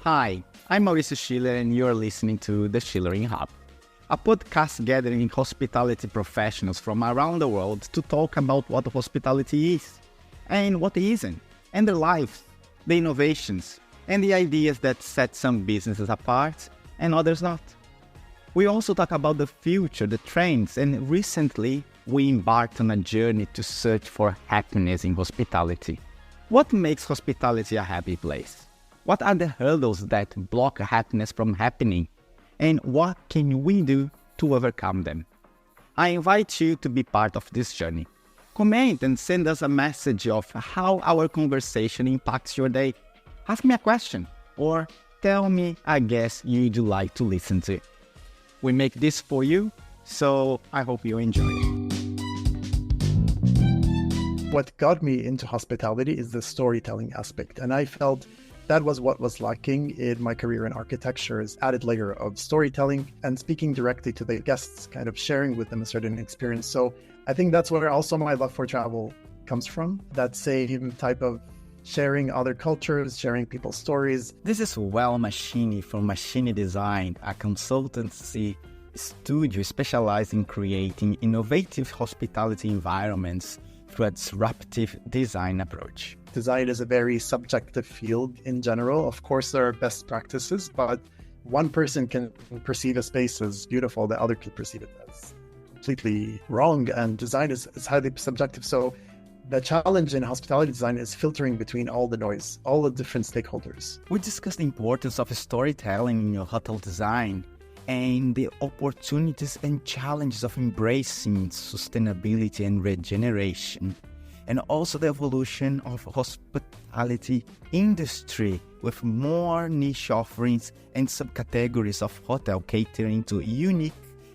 Hi, I'm Mauricio Schulering and you're listening to the Schulering Hub, a podcast gathering hospitality professionals from around the world to talk about what hospitality is and what isn't, and their lives, the innovations, and the ideas that set some businesses apart and others not. We also talk about the future, the trends, and recently we embarked on a journey to search for happiness in hospitality. What makes hospitality a happy place? What are the hurdles that block happiness from happening? And what can we do to overcome them? I invite you to be part of this journey. Comment and send us a message of how our conversation impacts your day. Ask me a question or tell me a guest you'd like to listen to. We make this for you, so I hope you enjoy it. What got me into hospitality is the storytelling aspect, and I felt that was what was lacking in my career in architecture, is added layer of storytelling and speaking directly to the guests, kind of sharing with them a certain experience. So I think that's where also my love for travel comes from, that same type of sharing other cultures, sharing people's stories. This is Wäel Mashini from Mashini Design, a consultancy studio specialized in creating innovative hospitality environments through a disruptive design approach. Design is a very subjective field in general. Of course, there are best practices, but one person can perceive a space as beautiful, the other can perceive it as completely wrong, and design is highly subjective. So the challenge in hospitality design is filtering between all the noise, all the different stakeholders. We discussed the importance of storytelling in your hotel design and the opportunities and challenges of embracing sustainability and regeneration, and also the evolution of hospitality industry with more niche offerings and subcategories of hotel catering to unique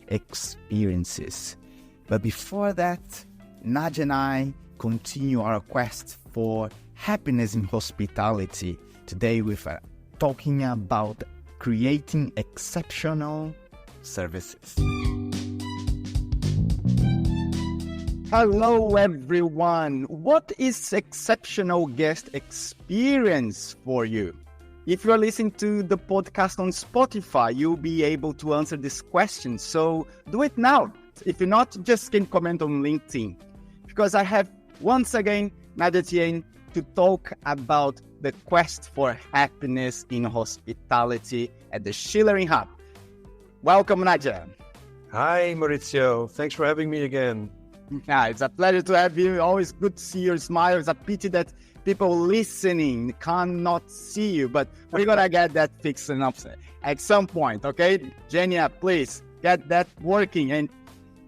experiences. But before that, Nah-Dja and I continue our quest for happiness in hospitality. Today we're talking about creating exceptional services. Hello everyone! What is exceptional guest experience for you? If you're listening to the podcast on Spotify, you'll be able to answer this question. So do it now. If you're not, just can comment on LinkedIn. Because I have once again Nah-Dja Tien to talk about the quest for happiness in hospitality at the Schulering Hub. Welcome, Nah-Dja. Hi, Mauricio. Thanks for having me again. It's a pleasure to have you. Always good to see your smile. It's a pity that people listening cannot see you, but we're going to get that fixed up at some point, okay? Genia, please get that working. And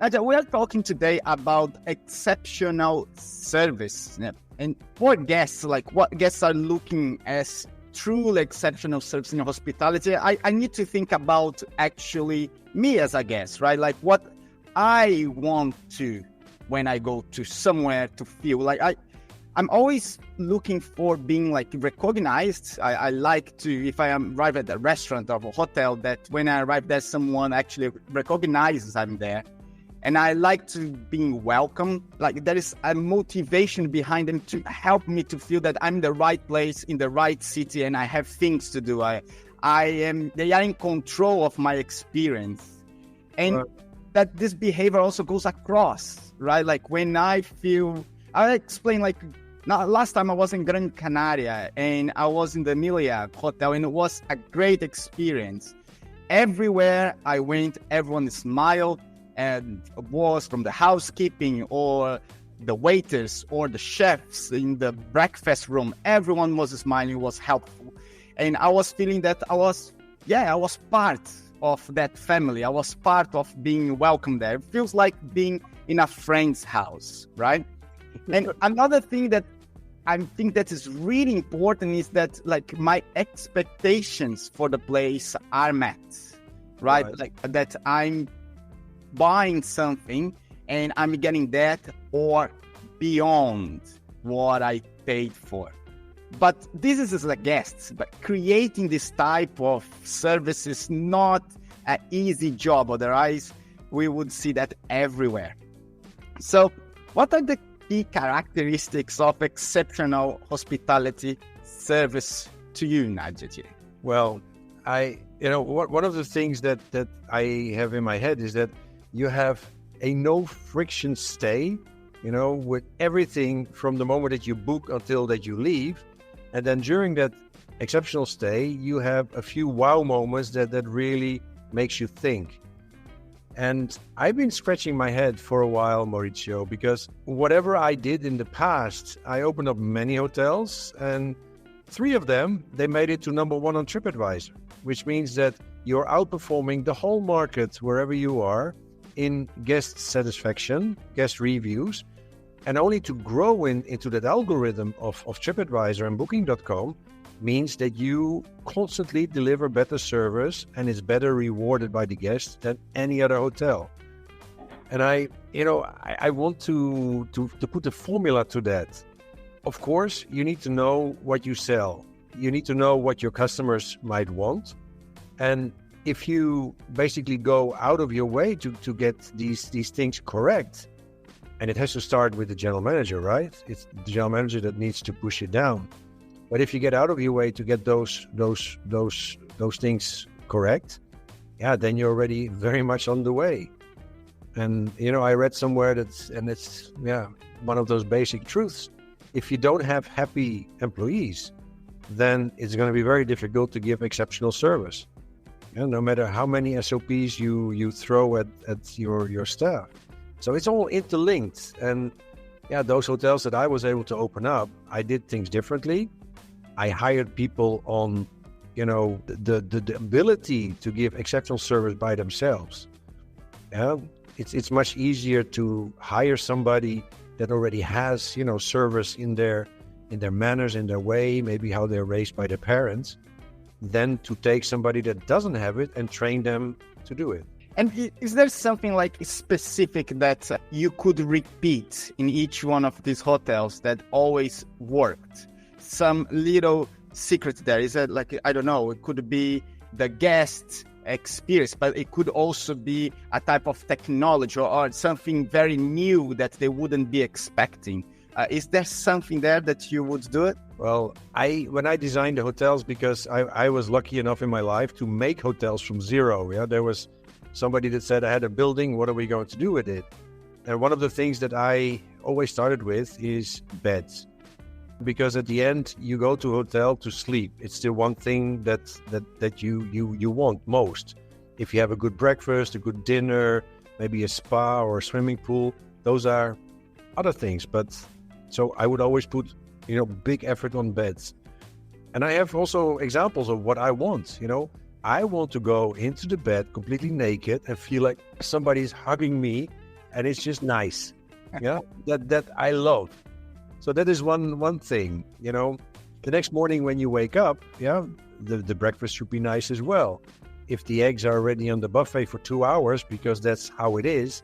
Nah-Dja, we are talking today about exceptional service. And for guests, like what guests are looking as truly exceptional service in hospitality, I need to think about actually me as a guest, right? Like what I want to when I go to somewhere to feel like I'm always looking for being like recognized. I like to, if I arrive at a restaurant or a hotel, that when I arrive there, someone actually recognizes I'm there. And I like to be welcome. Like there is a motivation behind them to help me to feel that I'm in the right place, in the right city, and I have things to do. They are in control of my experience. And that this behavior also goes across, right? Like when I explain, like last time I was in Gran Canaria and I was in the Emilia Hotel, and it was a great experience. Everywhere I went, everyone smiled. And was from the housekeeping or the waiters or the chefs in the breakfast room, everyone was smiling, was helpful. And I was feeling that I was part of that family. I was part of being welcome there. It feels like being in a friend's house, right? And another thing that I think that is really important is that like my expectations for the place are met, right? Like that I'm buying something and I'm getting that or beyond what I paid for. But this is as a guest, but creating this type of service is not an easy job. Otherwise, we would see that everywhere. So what are the key characteristics of exceptional hospitality service to you, Nah-Dja Tien? Well, one of the things that I have in my head is that you have a no friction stay, with everything from the moment that you book until that you leave. And then during that exceptional stay, you have a few wow moments that really makes you think. And I've been scratching my head for a while, Mauricio, because whatever I did in the past, I opened up many hotels, and 3 of them, they made it to number 1 on TripAdvisor, which means that you're outperforming the whole market wherever you are in guest satisfaction, guest reviews, and only to grow into that algorithm of TripAdvisor and Booking.com means that you constantly deliver better service and is better rewarded by the guests than any other hotel. And I want to put a formula to that. Of course, you need to know what you sell. You need to know what your customers might want. And if you basically go out of your way to get these things correct, and it has to start with the general manager, right? It's the general manager that needs to push it down. But if you get out of your way to get those things correct, then you're already very much on the way. And I read somewhere it's one of those basic truths. If you don't have happy employees, then it's going to be very difficult to give exceptional service. No matter how many SOPs you throw at your staff. So it's all interlinked. And those hotels that I was able to open up, I did things differently. I hired people on, the ability to give exceptional service by themselves. It's much easier to hire somebody that already has, service in their manners, in their way, maybe how they're raised by their parents, than to take somebody that doesn't have it and train them to do it. And is there something like specific that you could repeat in each one of these hotels that always worked? Some little secret there? Is that like, I don't know, it could be the guest experience, but it could also be a type of technology or something very new that they wouldn't be expecting. Is there something there that you would do it? Well, when I designed the hotels, because I was lucky enough in my life to make hotels from zero. There was somebody that said, I had a building, what are we going to do with it? And one of the things that I always started with is beds. Because at the end, you go to a hotel to sleep. It's the one thing that you want most. If you have a good breakfast, a good dinner, maybe a spa or a swimming pool, those are other things. But so I would always put, big effort on beds. And I have also examples of what I want. I want to go into the bed completely naked and feel like somebody's hugging me, and it's just nice. That I love. So that is one thing. The next morning when you wake up, the breakfast should be nice as well. If the eggs are already on the buffet for 2 hours, because that's how it is,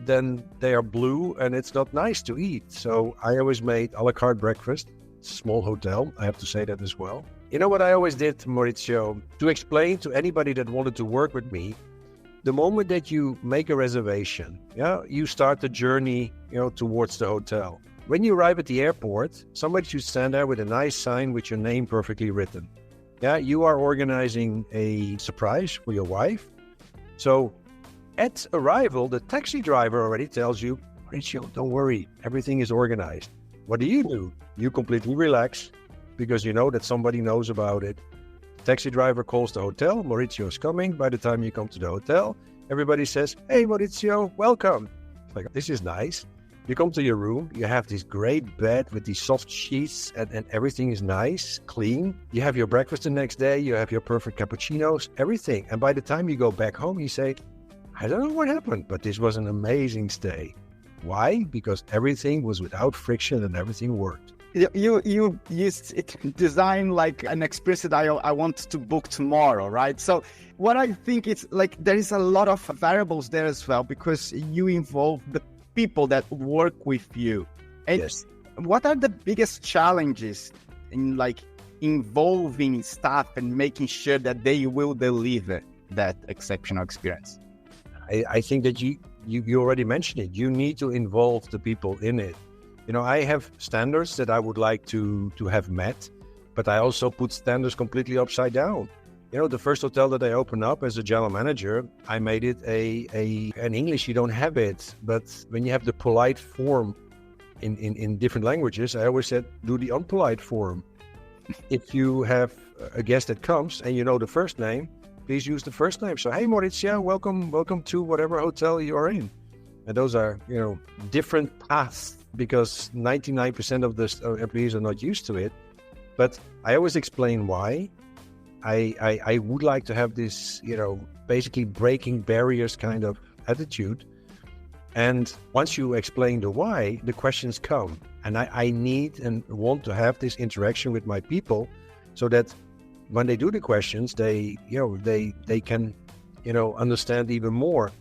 then they are blue and it's not nice to eat. So I always made a la carte breakfast. Small hotel, I have to say that as well. You know what I always did, Mauricio, to explain to anybody that wanted to work with me, the moment that you make a reservation, you start the journey, towards the hotel. When you arrive at the airport, somebody should stand there with a nice sign with your name perfectly written. You are organizing a surprise for your wife. So at arrival, the taxi driver already tells you, Mauricio, don't worry, everything is organized. What do? You completely relax because you know that somebody knows about it. The taxi driver calls the hotel, Mauricio is coming. By the time you come to the hotel, everybody says, hey, Mauricio, welcome. It's like, this is nice. You come to your room, you have this great bed with these soft sheets and everything is nice, clean. You have your breakfast the next day, you have your perfect cappuccinos, everything. And by the time you go back home, you say, I don't know what happened, but this was an amazing stay. Why? Because everything was without friction and everything worked. You used it design like an experience that I want to book tomorrow, right? So what I think it's like there is a lot of variables there as well because you involve the people that work with you. And yes. What are the biggest challenges in like involving staff and making sure that they will deliver that exceptional experience? I think that you already mentioned it. You need to involve the people in it. I have standards that I would like to have met. But I also put standards completely upside down. You know, the first hotel that I opened up as a general manager, I made it in English, you don't have it. But when you have the polite form in different languages, I always said, do the unpolite form. If you have a guest that comes and you know the first name, please use the first name. So, hey, Mauricio, welcome to whatever hotel you are in. And those are, you know, different paths because 99% of the employees are not used to it. But I always explain why. I would like to have this, you know, basically breaking barriers kind of attitude. And once you explain the why, the questions come. And I need and want to have this interaction with my people so that when they do the questions, they can, you know, understand even more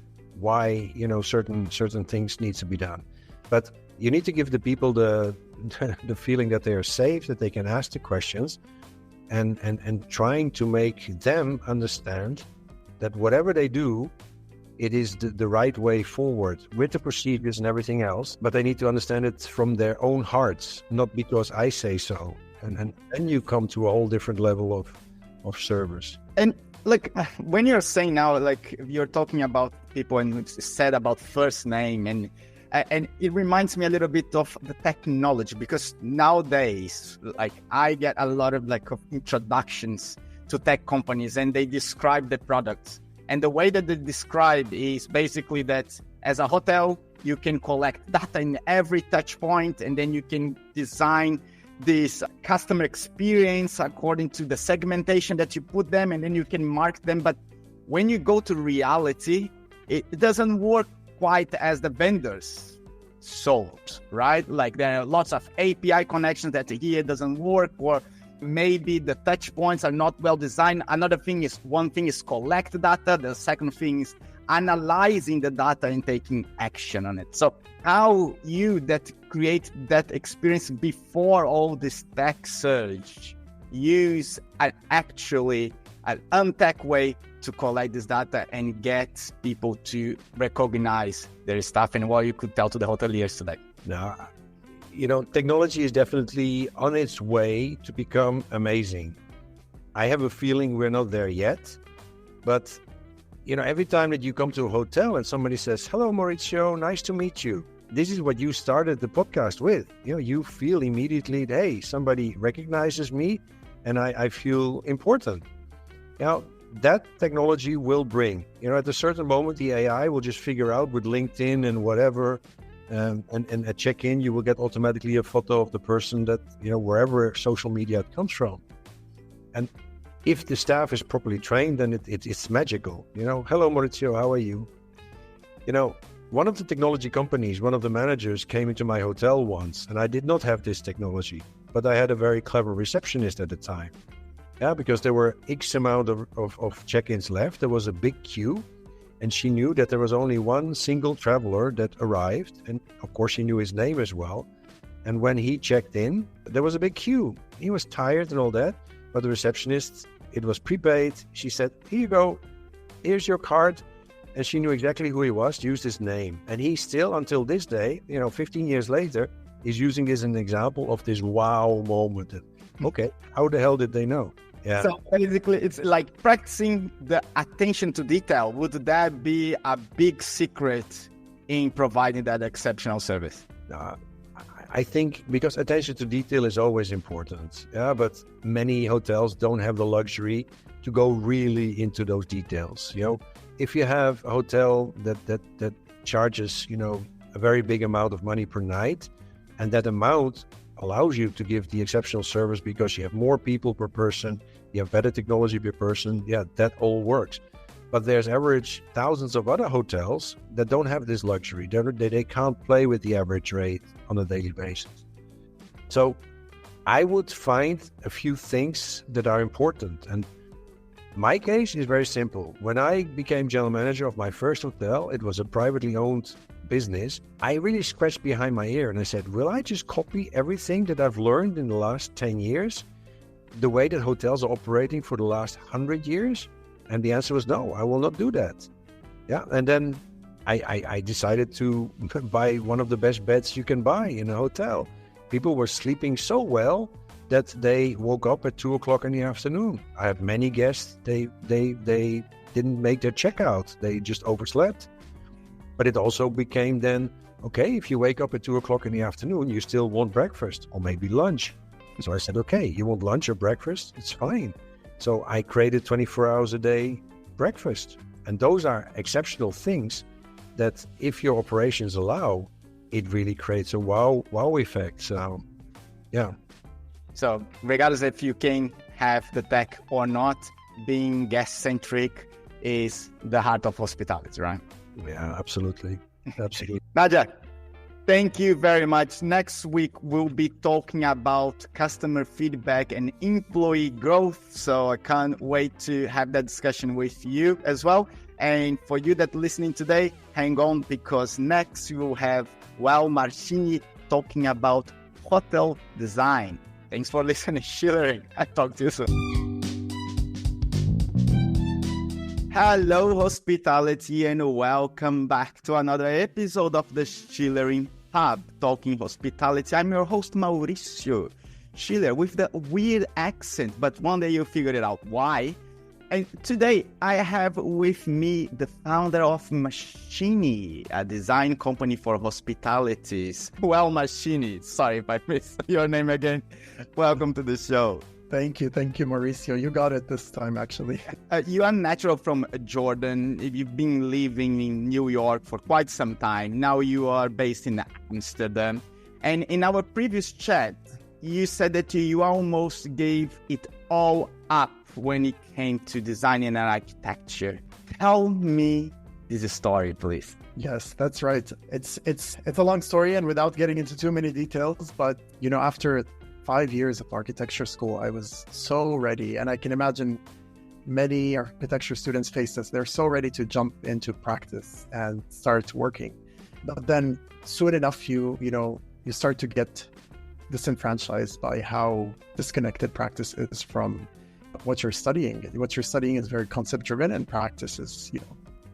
why, you know, certain things need to be done. But you need to give the people the feeling that they are safe, that they can ask the questions, and trying to make them understand that whatever they do, it is the right way forward with the procedures and everything else, but they need to understand it from their own hearts, not because I say so. And then you come to a whole different level of service. And look, when you're saying now, like you're talking about people and said about first name, and it reminds me a little bit of the technology, because nowadays, like I get a lot of of introductions to tech companies and they describe the products. And the way that they describe is basically that as a hotel, you can collect data in every touch point, and then you can design this customer experience according to the segmentation that you put them, and then you can mark them. But when you go to reality, it doesn't work quite as the vendors sold, right? Like there are lots of API connections that here doesn't work, or maybe the touch points are not well designed. Another thing is, one thing is collect data. The second thing is analyzing the data and taking action on it. So how you that create that experience before all this tech surge use an untech way to collect this data and get people to recognize their stuff, and what you could tell to the hoteliers today? Now, you know, technology is definitely on its way to become amazing. I have a feeling we're not there yet, but you know, every time that you come to a hotel and somebody says, hello, Mauricio, nice to meet you. This is what you started the podcast with. You know, you feel immediately, hey, somebody recognizes me and I feel important. Now, that technology will bring, you know, at a certain moment, the AI will just figure out with LinkedIn and whatever, and at check-in, you will get automatically a photo of the person that, you know, wherever social media it comes from. And if the staff is properly trained, then it's magical. You know, hello, Mauricio, how are you? You know, one of the technology companies, one of the managers came into my hotel once, and I did not have this technology, but I had a very clever receptionist at the time. Yeah, because there were X amount of check-ins left. There was a big queue, and she knew that there was only one single traveler that arrived. And of course, she knew his name as well. And when he checked in, there was a big queue. He was tired and all that, but the receptionist, it was prepaid. She said, here you go, here's your card. And she knew exactly who he was, used his name. And he still, until this day, you know, 15 years later, is using this as an example of this wow moment. Okay, how the hell did they know? Yeah. So basically, it's like practicing the attention to detail. Would that be a big secret in providing that exceptional service? I think because attention to detail is always important. Yeah, but many hotels don't have the luxury to go really into those details. You know, if you have a hotel that charges, you know, a very big amount of money per night, and that amount allows you to give the exceptional service because you have more people per person, you have better technology per person, yeah, that all works. But there's average thousands of other hotels that don't have this luxury. They can't play with the average rate on a daily basis. So I would find a few things that are important. And my case is very simple. When I became general manager of my first hotel, it was a privately owned business. I really scratched behind my ear and I said, will I just copy everything that I've learned in the last 10 years, the way that hotels are operating for the last 100 years? And the answer was no, I will not do that. Yeah, and then I decided to buy one of the best beds you can buy in a hotel. People were sleeping so well that they woke up at 2 o'clock in the afternoon. I had many guests, they didn't make their checkout. They just overslept. But it also became then, okay, if you wake up at 2 o'clock in the afternoon, you still want breakfast or maybe lunch. So I said, okay, you want lunch or breakfast? It's fine. So I created 24 hours a day breakfast. And those are exceptional things that if your operations allow, it really creates a wow effect. So, yeah. So regardless if you can have the tech or not, being guest-centric is the heart of hospitality, right? Yeah, absolutely. Absolutely. Nah-Dja, thank you very much. Next week, we'll be talking about customer feedback and employee growth. So I can't wait to have that discussion with you as well. And for you that listening today, hang on, because next we will have Wäel Mashini talking about hotel design. Thanks for listening, Schulering. I'll talk to you soon. Hello, hospitality, and welcome back to another episode of the Schulering Hub, Talking Hospitality. I'm your host, Mauricio. Schiller, with the weird accent, but one day you'll figure it out why. And today I have with me the founder of Mashini, a design company for hospitalities. Wäel Mashini. Sorry if I missed your name again. Welcome to the show. Thank you, Mauricio. You got it this time, actually. You are natural from Jordan. You've been living in New York for quite some time. Now you are based in Amsterdam. And in our previous chat, you said that you almost gave it all up when it came to design and architecture. Tell me this story, please. Yes, that's right. It's a long story, and without getting into too many details, but after 5 years of architecture school, I was so ready, and I can imagine many architecture students face this. They're so ready to jump into practice and start working. But then soon enough, you start to get disenfranchised by how disconnected practice is from what you're studying. What you're studying is very concept driven, and practice is,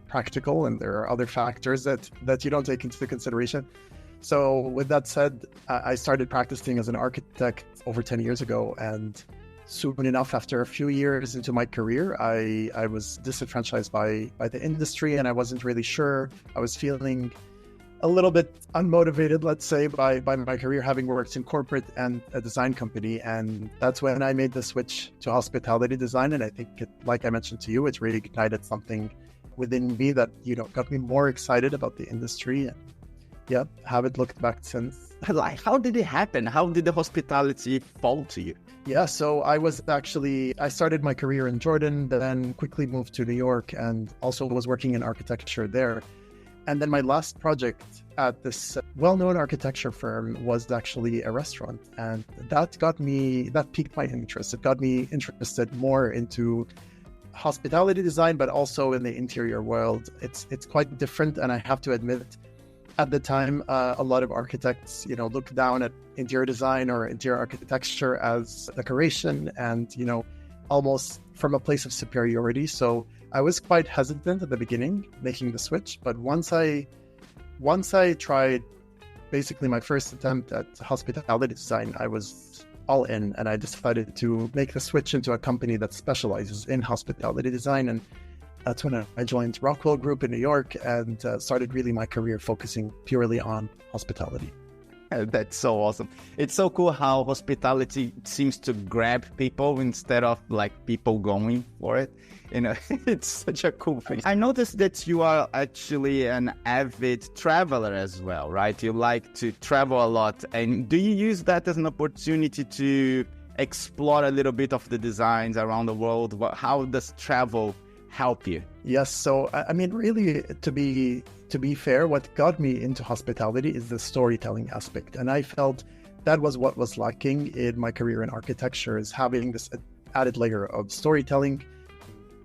practical, and there are other factors that you don't take into consideration. So with that said, I started practicing as an architect over 10 years ago, and soon enough, after a few years into my career, I was disenfranchised by the industry, and I wasn't really sure. I was feeling a little bit unmotivated, let's say, by my career, having worked in corporate and a design company. And that's when I made the switch to hospitality design. And I think, like I mentioned to you, it really ignited something within me that, got me more excited about the industry. And yeah, haven't looked back since. Like, how did it happen? How did the hospitality fall to you? Yeah, so I started my career in Jordan, then quickly moved to New York, and also was working in architecture there. And then my last project at this well-known architecture firm was actually a restaurant. And that piqued my interest. It got me interested more into hospitality design, but also in the interior world. It's quite different. And I have to admit, at the time, a lot of architects, look down at interior design or interior architecture as decoration and, almost from a place of superiority. So I was quite hesitant at the beginning making the switch, but once I tried basically my first attempt at hospitality design, I was all in, and I decided to make the switch into a company that specializes in hospitality design. And that's when I joined Rockwell Group in New York and started really my career focusing purely on hospitality. That's so awesome. It's so cool how hospitality seems to grab people instead of like people going for it. It's such a cool thing. I noticed that you are actually an avid traveler as well, right? You like to travel a lot. And do you use that as an opportunity to explore a little bit of the designs around the world? How does travel help you? Yes. So, I mean, really, to be fair, what got me into hospitality is the storytelling aspect. And I felt that was what was lacking in my career in architecture, is having this added layer of storytelling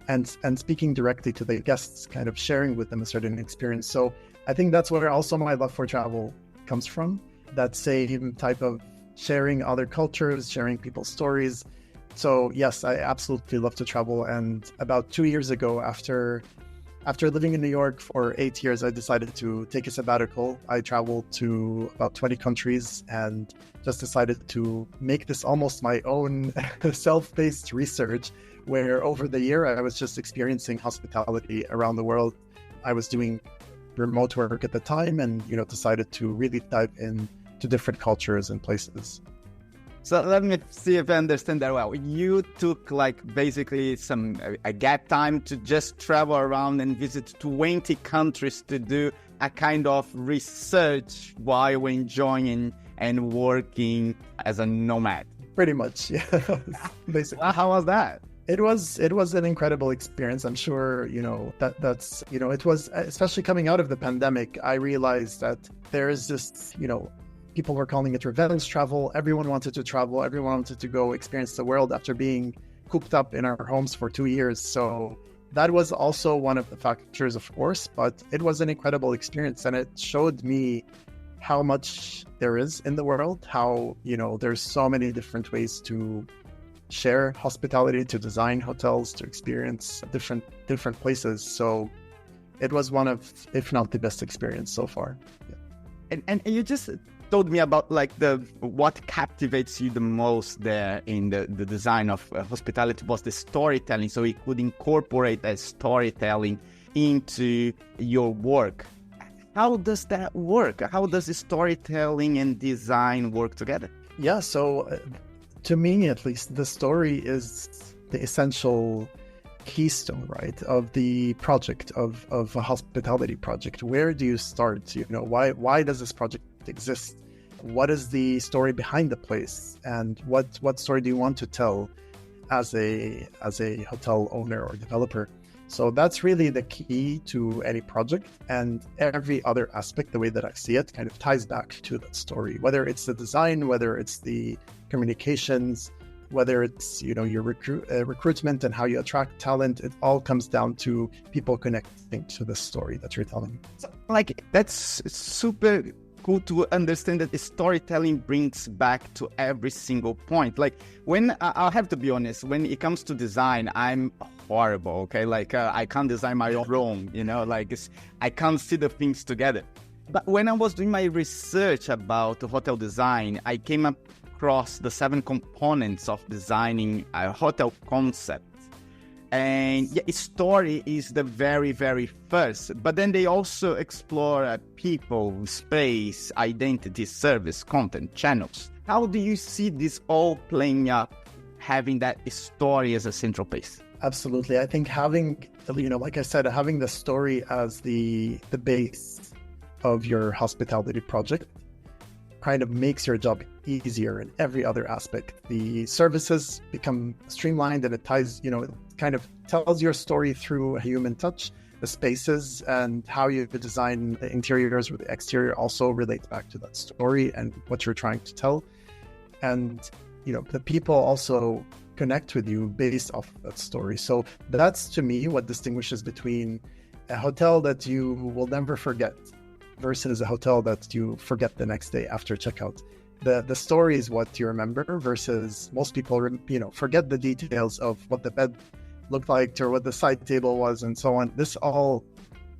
and speaking directly to the guests, kind of sharing with them a certain experience. So I think that's where also my love for travel comes from, that same type of sharing other cultures, sharing people's stories. So yes, I absolutely love to travel. And about 2 years ago, after After living in New York for 8 years, I decided to take a sabbatical. I traveled to about 20 countries and just decided to make this almost my own self-paced research, where over the year I was just experiencing hospitality around the world. I was doing remote work at the time and, decided to really dive into different cultures and places. So let me see if I understand that well. You took basically a gap time to just travel around and visit 20 countries to do a kind of research while enjoying and working as a nomad. Pretty much, yeah. Basically. How was that? It was an incredible experience. I'm sure, that's it was, especially coming out of the pandemic, I realized that there is this, people were calling it revenge travel. Everyone wanted to travel. Everyone wanted to go experience the world after being cooped up in our homes for 2 years. So that was also one of the factors, of course, but it was an incredible experience. And it showed me how much there is in the world, how, there's so many different ways to share hospitality, to design hotels, to experience different places. So it was one of, if not the best experience so far. Yeah. And you just told me about what captivates you the most there in the design of hospitality was the storytelling. So you could incorporate that storytelling into your work. How does that work? How does the storytelling and design work together? Yeah, so to me, at least, the story is the essential keystone, right, of the project, of a hospitality project. Where do you start? Why does this project exist? What is the story behind the place? And what story do you want to tell as a hotel owner or developer? So that's really the key to any project, and every other aspect, the way that I see it, kind of ties back to that story, whether it's the design, whether it's the communications, whether it's, your recruitment and how you attract talent. It all comes down to people connecting to the story that you're telling. So, that's super cool to understand that the storytelling brings back to every single point. When I'll have to be honest, when it comes to design, I'm horrible. Okay, I can't design my own room. I can't see the things together. But when I was doing my research about hotel design, I came across the 7 components of designing a hotel concept. And story is the very, very first. But then they also explore people, space, identity, service, content, channels. How do you see this all playing up, having that story as a central piece? Absolutely. I think having, like I said, having the story as the base of your hospitality project kind of makes your job easier in every other aspect. The services become streamlined and it ties, it kind of tells your story through a human touch. The spaces and how you design the interiors or the exterior also relates back to that story and what you're trying to tell. And, the people also connect with you based off that story. So that's, to me, what distinguishes between a hotel that you will never forget versus a hotel that you forget the next day after checkout. The story is what you remember versus most people, forget the details of what the bed looked like or what the side table was and so on. This all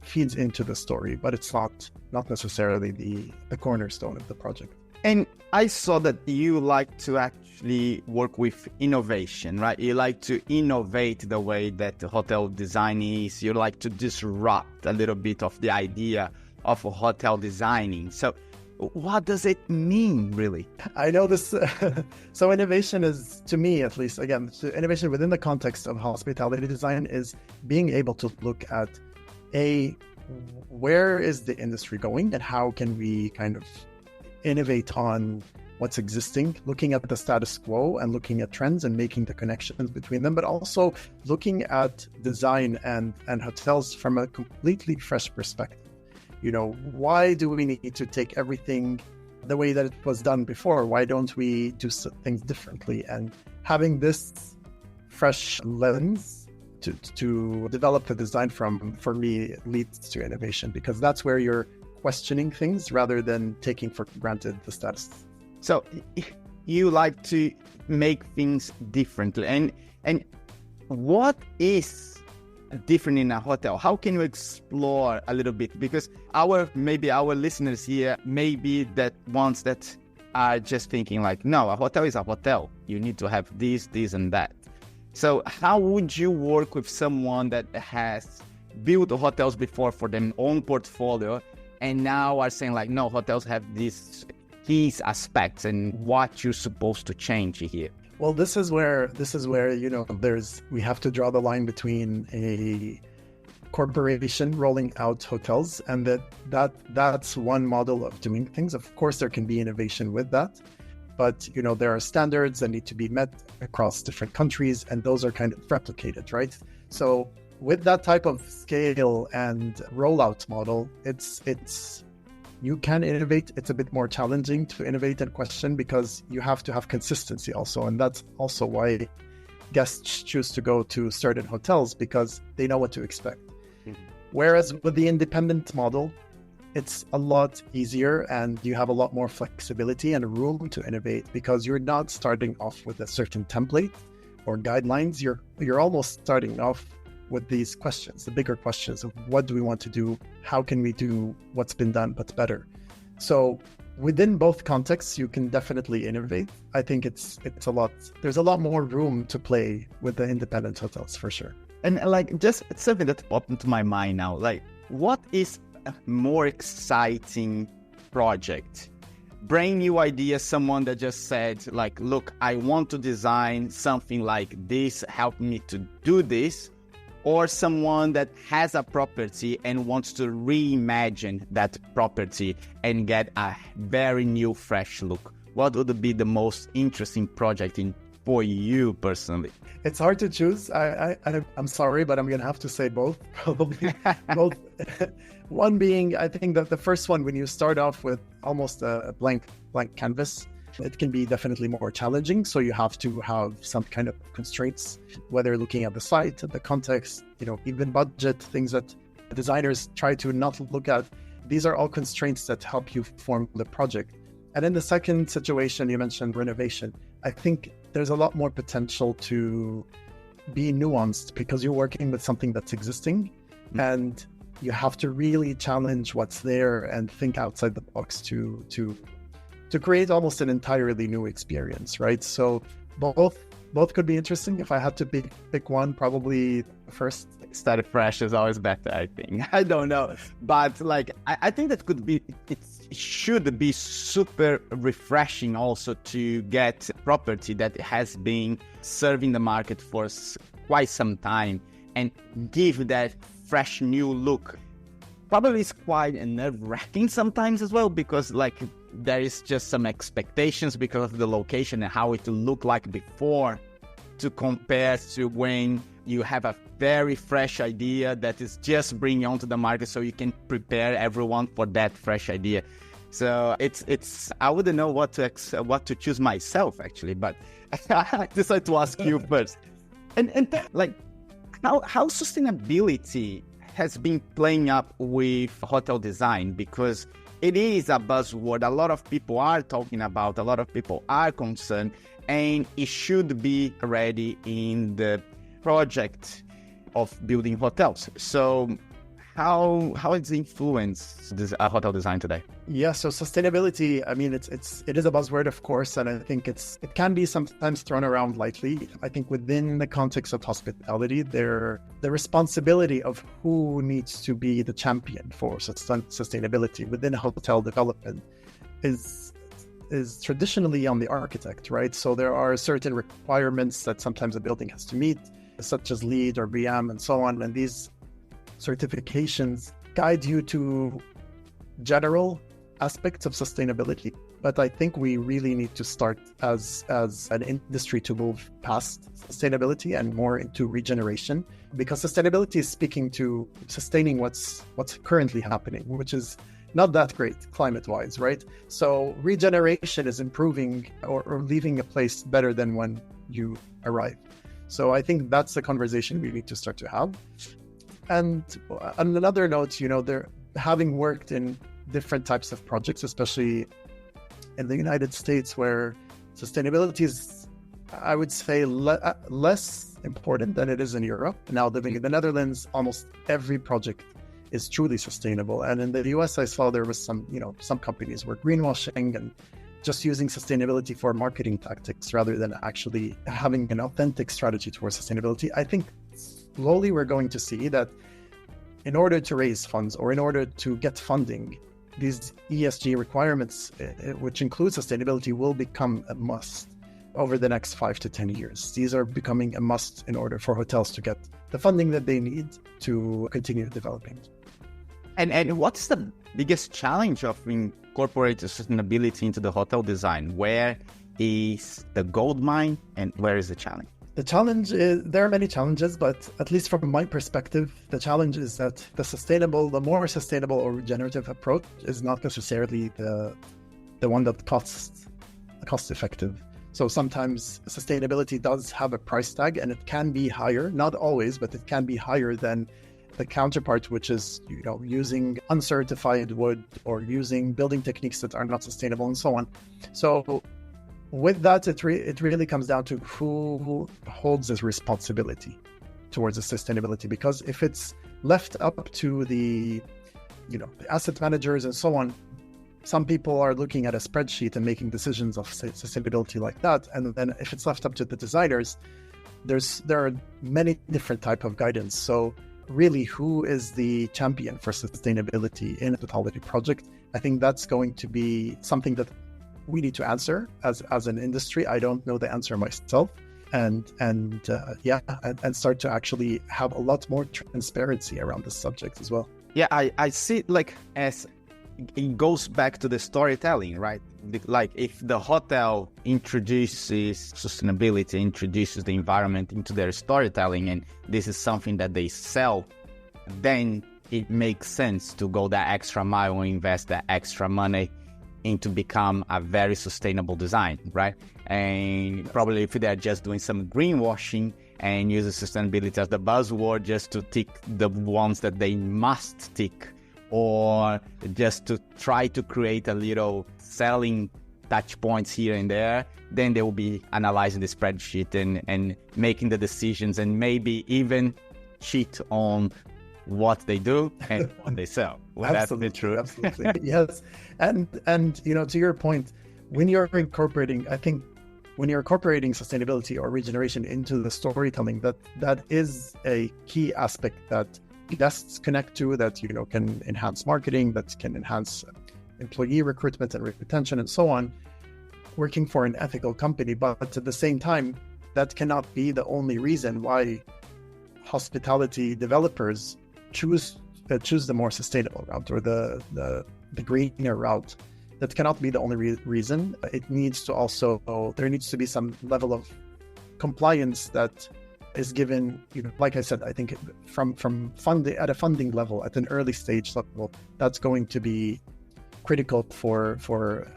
feeds into the story, but it's not necessarily the cornerstone of the project. And I saw that you like to actually work with innovation, right? You like to innovate the way that the hotel design is. You like to disrupt a little bit of the idea of hotel designing. So what does it mean, really? I know this. So innovation is, to me at least, again, innovation within the context of hospitality design is being able to look at where is the industry going and how can we kind of innovate on what's existing, looking at the status quo and looking at trends and making the connections between them, but also looking at design and hotels from a completely fresh perspective. Why do we need to take everything the way that it was done before? Why don't we do things differently? And having this fresh lens to develop the design from, for me, leads to innovation, because that's where you're questioning things rather than taking for granted the status. So you like to make things differently. And what is different in a hotel? How can you explore a little bit? Because maybe our listeners here may be that ones that are just thinking like, no, a hotel is a hotel. You need to have this, and that. So how would you work with someone that has built hotels before for their own portfolio and now are saying like, no, hotels have these aspects and what you're supposed to change here? Well, this is where we have to draw the line between a corporation rolling out hotels and that's one model of doing things. Of course, there can be innovation with that, but there are standards that need to be met across different countries, and those are kind of replicated, right? So with that type of scale and rollout model, it's you can innovate. It's a bit more challenging to innovate and question because you have to have consistency also. And that's also why guests choose to go to certain hotels, because they know what to expect. Mm-hmm. Whereas with the independent model, it's a lot easier and you have a lot more flexibility and room to innovate because you're not starting off with a certain template or guidelines. You're almost starting off with these questions, the bigger questions of what do we want to do? How can we do what's been done, but better? So within both contexts, you can definitely innovate. I think there's a lot more room to play with the independent hotels for sure. And like, just something that popped into my mind now, like what is a more exciting project? Brand new idea, someone that just said like, look, I want to design something like this, help me to do this. Or someone that has a property and wants to reimagine that property and get a very new, fresh look. What would be the most interesting project for you personally? It's hard to choose. I'm sorry, but I'm going to have to say both, probably. Both. One being, I think that the first one, when you start off with almost a blank canvas, it can be definitely more challenging. So you have to have some kind of constraints, whether looking at the site, the context, even budget, things that designers try to not look at. These are all constraints that help you form the project. And in the second situation, you mentioned renovation. I think there's a lot more potential to be nuanced because you're working with something that's existing and you have to really challenge what's there and think outside the box to create almost an entirely new experience, right? So both could be interesting. If I had to pick one, probably first. Start fresh is always better, I think. I don't know. But like, I think that it should be super refreshing also to get property that has been serving the market for quite some time and give that fresh new look. Probably it's quite nerve-wracking sometimes as well, because like there is just some expectations because of the location and how it looked like before to compare to when you have a very fresh idea that is just bringing onto the market, so you can prepare everyone for that fresh idea. So it's I wouldn't know what to choose myself actually, but I decided to ask you first. And like how sustainability has been playing up with hotel design, because it is a buzzword. A lot of people are talking about, a lot of people are concerned, and it should be already in the project of building hotels. So how has it influenced this hotel design today? Yeah, so sustainability, I mean, it is a buzzword, of course, and I think it can be sometimes thrown around lightly. I think within the context of hospitality, the responsibility of who needs to be the champion for sustainability within a hotel development is traditionally on the architect, right? So there are certain requirements that sometimes a building has to meet, such as LEED or BREEAM and so on, and these certifications guide you to general aspects of sustainability. But I think we really need to start as an industry to move past sustainability and more into regeneration, because sustainability is speaking to sustaining what's currently happening, which is not that great climate-wise, right? So regeneration is improving or leaving a place better than when you arrive. So I think that's the conversation we need to start to have. And on another note, they're having worked in different types of projects, especially in the United States, where sustainability is I would say less important than it is in Europe. Now, living in the Netherlands, almost every project is truly sustainable. And in the US, I saw there was some companies were greenwashing and just using sustainability for marketing tactics rather than actually having an authentic strategy towards sustainability. I think slowly we're going to see that in order to raise funds or in order to get funding, these ESG requirements, which include sustainability, will become a must over the next 5 to 10 years. These are becoming a must in order for hotels to get the funding that they need to continue developing. And what's the biggest challenge of incorporating sustainability into the hotel design? Where is the gold mine and where is the challenge? The challenge is, there are many challenges, but at least from my perspective, the challenge is that the more sustainable or regenerative approach is not necessarily the one that cost effective. So sometimes sustainability does have a price tag and it can be higher, not always, but it can be higher than the counterpart, which is, using uncertified wood or using building techniques that are not sustainable and so on. So with that, it really comes down to who holds this responsibility towards the sustainability. Because if it's left up to the asset managers and so on, some people are looking at a spreadsheet and making decisions of sustainability like that. And then if it's left up to the designers, there are many different type of guidance. So really, who is the champion for sustainability in a hospitality project? I think that's going to be something that we need to answer as an industry. I don't know the answer myself, and start to actually have a lot more transparency around this subject as well. Yeah, I see it as it goes back to the storytelling, right? Like if the hotel introduces sustainability, introduces the environment into their storytelling, and this is something that they sell, then it makes sense to go that extra mile and invest that extra money into become a very sustainable design, right? And probably if they're just doing some greenwashing and using sustainability as the buzzword just to tick the ones that they must tick, or just to try to create a little selling touch points here and there, then they will be analyzing the spreadsheet and making the decisions and maybe even cheat on what they do and what they sell. Well, absolutely, that's true. Absolutely. Yes. And to your point, when you're incorporating sustainability or regeneration into the storytelling, that is a key aspect that guests connect to, that can enhance marketing, that can enhance employee recruitment and retention and so on, working for an ethical company. But at the same time, that cannot be the only reason why hospitality developers choose the more sustainable route or the greener route. That cannot be the only reason. It needs to there needs to be some level of compliance that is given, like I said, I think from funding at a funding level, at an early stage level, that's going to be critical for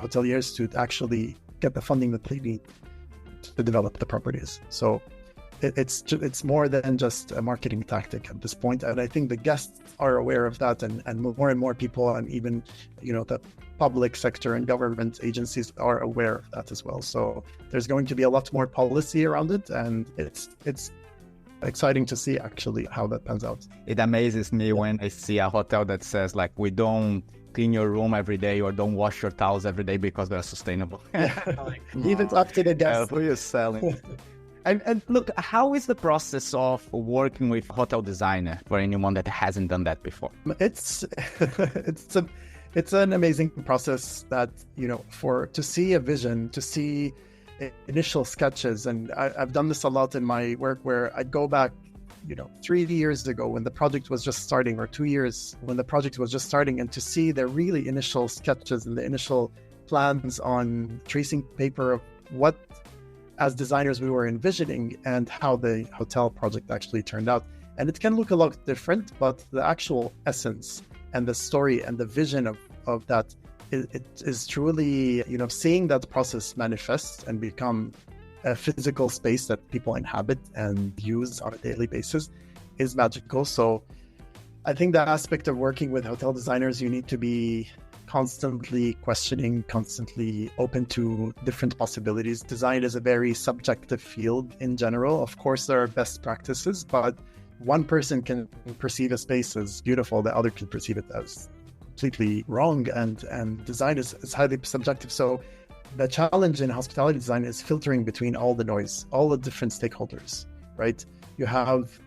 hoteliers to actually get the funding that they need to develop the properties. So it's more than just a marketing tactic at this point. And I think the guests are aware of that, and more people, and even, the public sector and government agencies are aware of that as well. So there's going to be a lot more policy around it, and it's exciting to see actually how that pans out. It amazes me when I see a hotel that says we don't clean your room every day or don't wash your towels every day because they're sustainable. Even up to the guests. Who is selling? And look, how is the process of working with hotel designer for anyone that hasn't done that before? It's an amazing process that, to see a vision, to see initial sketches. And I've done this a lot in my work, where I'd go back, 3 years ago when the project was just starting, or 2 years when the project was just starting, and to see the really initial sketches and the initial plans on tracing paper of what, as designers, we were envisioning and how the hotel project actually turned out. And it can look a lot different, but the actual essence and the story and the vision of that, it is truly, seeing that process manifest and become a physical space that people inhabit and use on a daily basis is magical. So I think that aspect of working with hotel designers, you need to be constantly questioning, constantly open to different possibilities. Design is a very subjective field in general. Of course, there are best practices, but one person can perceive a space as beautiful, the other can perceive it as completely wrong, and design is highly subjective. So the challenge in hospitality design is filtering between all the noise, all the different stakeholders, right? You have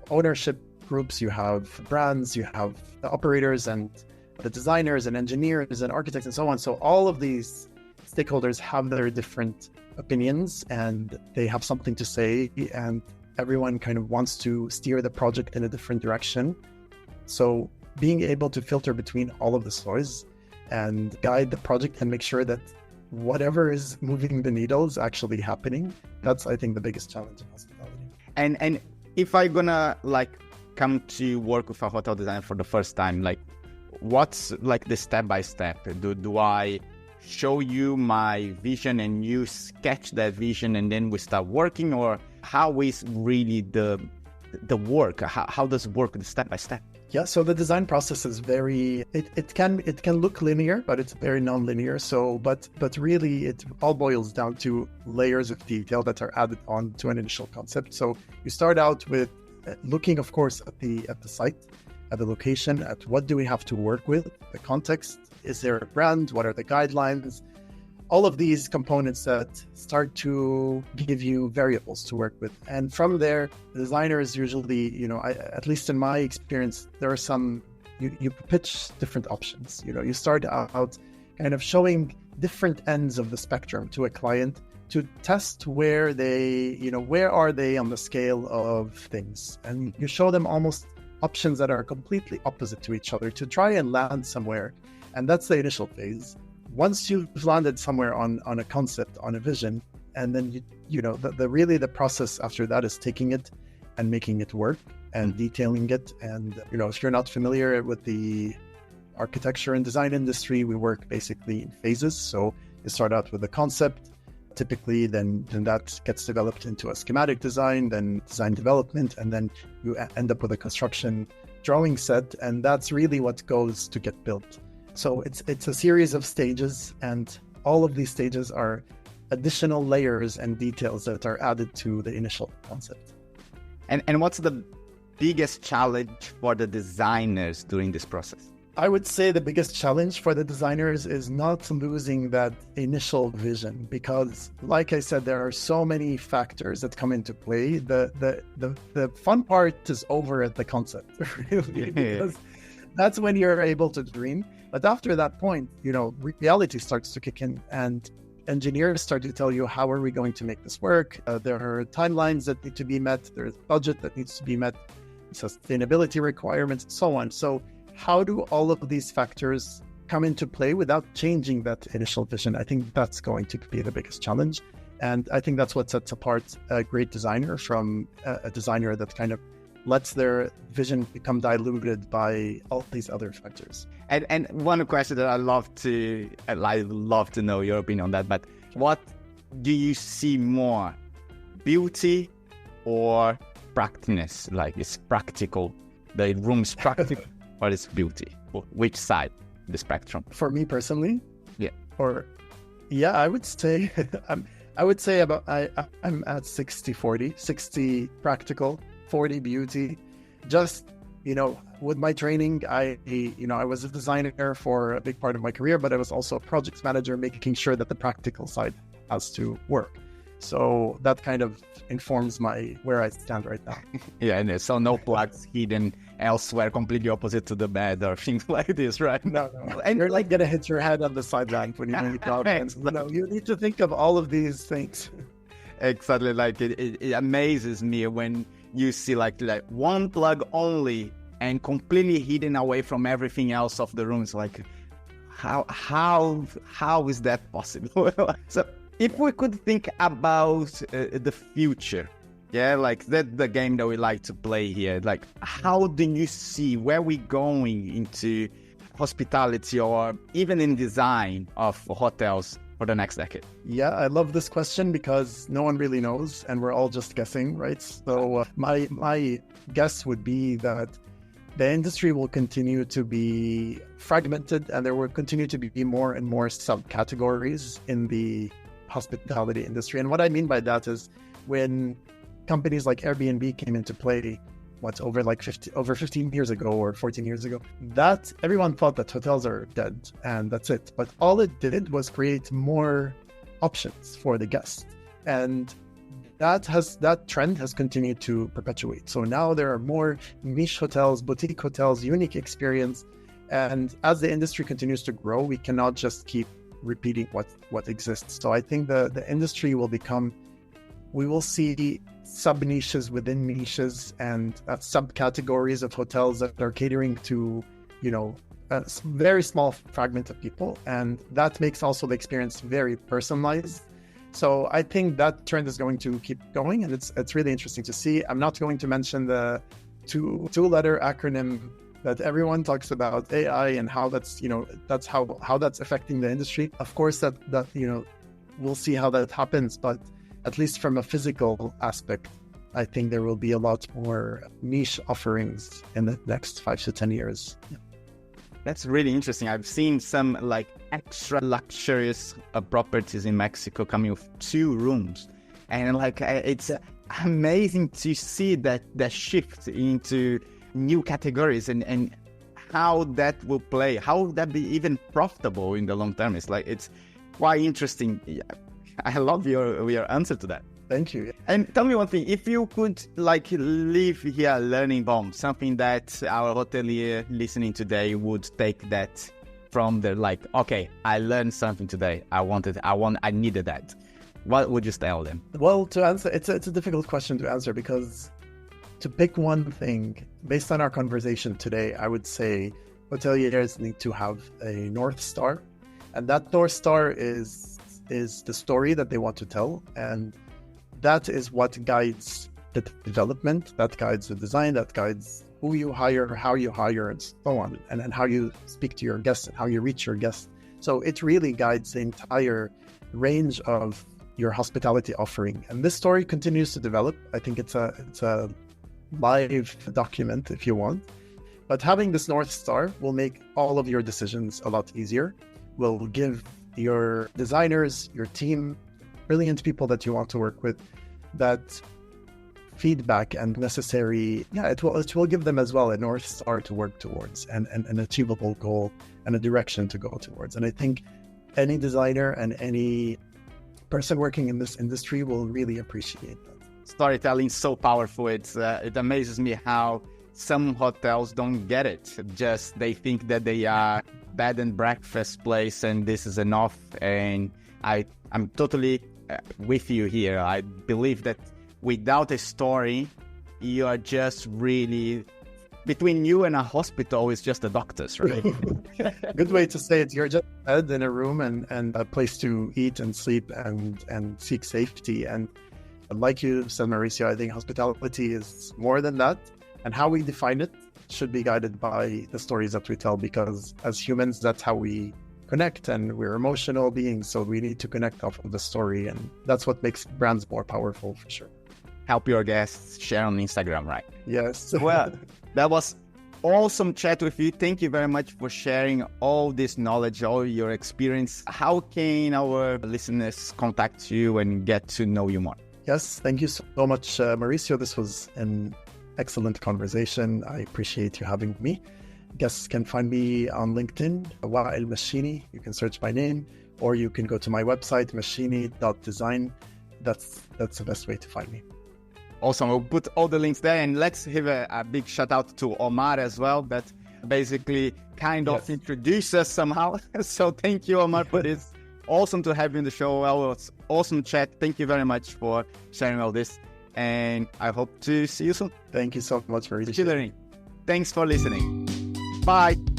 ownership groups, you have brands, you have the operators and the designers and engineers and architects and so on. So all of these stakeholders have their different opinions and they have something to say, and everyone kind of wants to steer the project in a different direction. So being able to filter between all of this noise and guide the project and make sure that whatever is moving the needle is actually happening, that's, I think, the biggest challenge in hospitality. And if I'm gonna come to work with a hotel designer for the first time, what's the step by step? Do I show you my vision and you sketch that vision and then we start working, or how is really the work? How does it work the step by step? Yeah, so the design process is very, it can look linear, but it's very non-linear. So, but really it all boils down to layers of detail that are added on to an initial concept. So you start out with looking, of course, at the site, at the location, at what do we have to work with, the context, is there a brand, what are the guidelines, all of these components that start to give you variables to work with. And from there, the designers usually, at least in my experience, there are some, you pitch different options. You start out kind of showing different ends of the spectrum to a client to test where are they on the scale of things. And you show them almost options that are completely opposite to each other to try and land somewhere. And that's the initial phase. Once you've landed somewhere on a concept, on a vision, and then the process after that is taking it and making it work and detailing it. And if you're not familiar with the architecture and design industry, we work basically in phases. So you start out with a concept, typically, then that gets developed into a schematic design, then design development, and then you end up with a construction drawing set, and that's really what goes to get built. So it's a series of stages, and all of these stages are additional layers and details that are added to the initial concept. And what's the biggest challenge for the designers during this process? I would say the biggest challenge for the designers is not losing that initial vision, because, like I said, there are so many factors that come into play. The fun part is over at the concept, really, because that's when you're able to dream. But after that point, reality starts to kick in, and engineers start to tell you, how are we going to make this work? There are timelines that need to be met. There's budget that needs to be met, sustainability requirements, and so on. So how do all of these factors come into play without changing that initial vision? I think that's going to be the biggest challenge. And I think that's what sets apart a great designer from a designer that kind of lets their vision become diluted by all these other factors. And one question that I'd love to know your opinion on that, but what do you see more, beauty or practicalness? It's practical, the room's practical, or it's beauty? Which side of the spectrum? For me personally? Yeah. I would say, I'm at 60-40, 60 practical, 40 beauty. Just, with my training, I was a designer for a big part of my career, but I was also a project manager, making sure that the practical side has to work. So that kind of informs where I stand right now. Yeah, and so no plugs hidden elsewhere, completely opposite to the bed or things like this, right? No. And you're gonna hit your head on the sideline when you make out. You need to think of all of these things. Exactly, it amazes me when you see like one plug only and completely hidden away from everything else of the room. It's like, how is that possible? So if we could think about the future, that's the game that we like to play here. How do you see where we're going into hospitality or even in design of hotels for the next decade? Yeah, I love this question because no one really knows and we're all just guessing, right? So my guess would be that the industry will continue to be fragmented, and there will continue to be more and more subcategories in the hospitality industry. And what I mean by that is when companies like Airbnb came into play, over 15 years ago or 14 years ago, that everyone thought that hotels are dead and that's it. But all it did was create more options for the guest. And that trend has continued to perpetuate. So now there are more niche hotels, boutique hotels, unique experience. And as the industry continues to grow, we cannot just keep repeating what exists. So I think the industry will we will see sub-niches within niches and subcategories of hotels that are catering to, a very small fragment of people. And that makes also the experience very personalized. So I think that trend is going to keep going, and it's really interesting to see. I'm not going to mention the two-letter acronym that everyone talks about, AI, and how that's how that's affecting the industry. Of course, that we'll see how that happens, but at least from a physical aspect, I think there will be a lot more niche offerings in the next 5 to 10 years. Yeah. That's really interesting. I've seen some extra luxurious properties in Mexico coming with 2 rooms. And it's amazing to see that shift into new categories and how that will play, how that be even profitable in the long term. It's quite interesting. I love your answer to that. Thank you. And tell me one thing, if you could leave here learning bomb, something that our hotelier listening today would take that from the okay, I learned something today. I needed that. What would you tell them? Well, to answer, it's a difficult question to answer, because to pick one thing based on our conversation today, I would say hoteliers need to have a North Star. And that North Star is the story that they want to tell. And that is what guides the development, that guides the design, that guides who you hire, how you hire, and so on, and then how you speak to your guests and how you reach your guests. So it really guides the entire range of your hospitality offering. And this story continues to develop. I think it's a live document, if you want. But having this North Star will make all of your decisions a lot easier, will give your designers, your team, brilliant people that you want to work with, that feedback and necessary, it will give them as well a North Star to work towards, and an achievable goal and a direction to go towards. And I think any designer and any person working in this industry will really appreciate that. Storytelling is so powerful. It amazes me how some hotels don't get it. Just they think that they are bed and breakfast place and this is enough. And I'm totally with you here. I believe that without a story, you are just really, between you and a hospital is just the doctors, right? Good way to say it. You're just a bed in a room and a place to eat and sleep and seek safety. And like you said, Mauricio, I think hospitality is more than that. And how we define it should be guided by the stories that we tell, because as humans, that's how we connect, and we're emotional beings. So we need to connect off of the story. And that's what makes brands more powerful, for sure. Help your guests share on Instagram, right? Yes. Well, that was awesome chat with you. Thank you very much for sharing all this knowledge, all your experience. How can our listeners contact you and get to know you more? Yes, thank you so much, Mauricio. This was an excellent conversation. I appreciate you having me. Guests can find me on LinkedIn, Wäel Mashini. You can search my name, or you can go to my website, mashini.design. That's the best way to find me. Awesome. We'll put all the links there, and let's give a big shout out to Omar as well, that basically kind of introduced us somehow. So thank you, Omar, for this. Awesome to have you in the show. Well, it was awesome chat. Thank you very much for sharing all this, and I hope to see you soon. Thank you so much for Schulering. Thanks for listening. Bye.